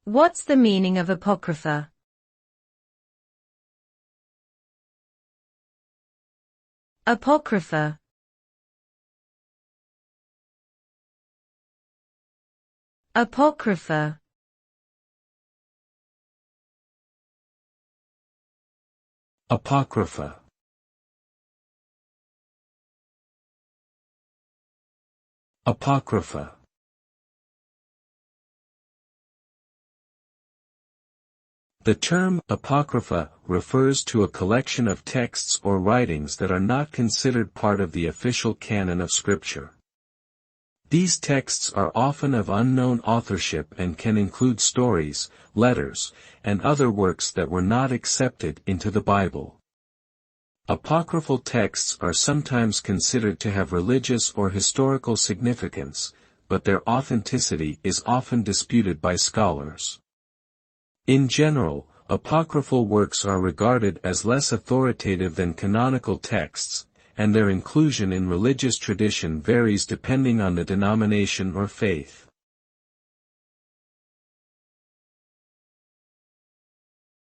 What's the meaning of apocrypha? Apocrypha. Apocrypha. Apocrypha. Apocrypha. The term apocrypha refers to a collection of texts or writings that are not considered part of the official canon of Scripture. These texts are often of unknown authorship and can include stories, letters, and other works that were not accepted into the Bible. Apocryphal texts are sometimes considered to have religious or historical significance, but their authenticity is often disputed by scholars. In general, apocryphal works are regarded as less authoritative than canonical texts, and their inclusion in religious tradition varies depending on the denomination or faith.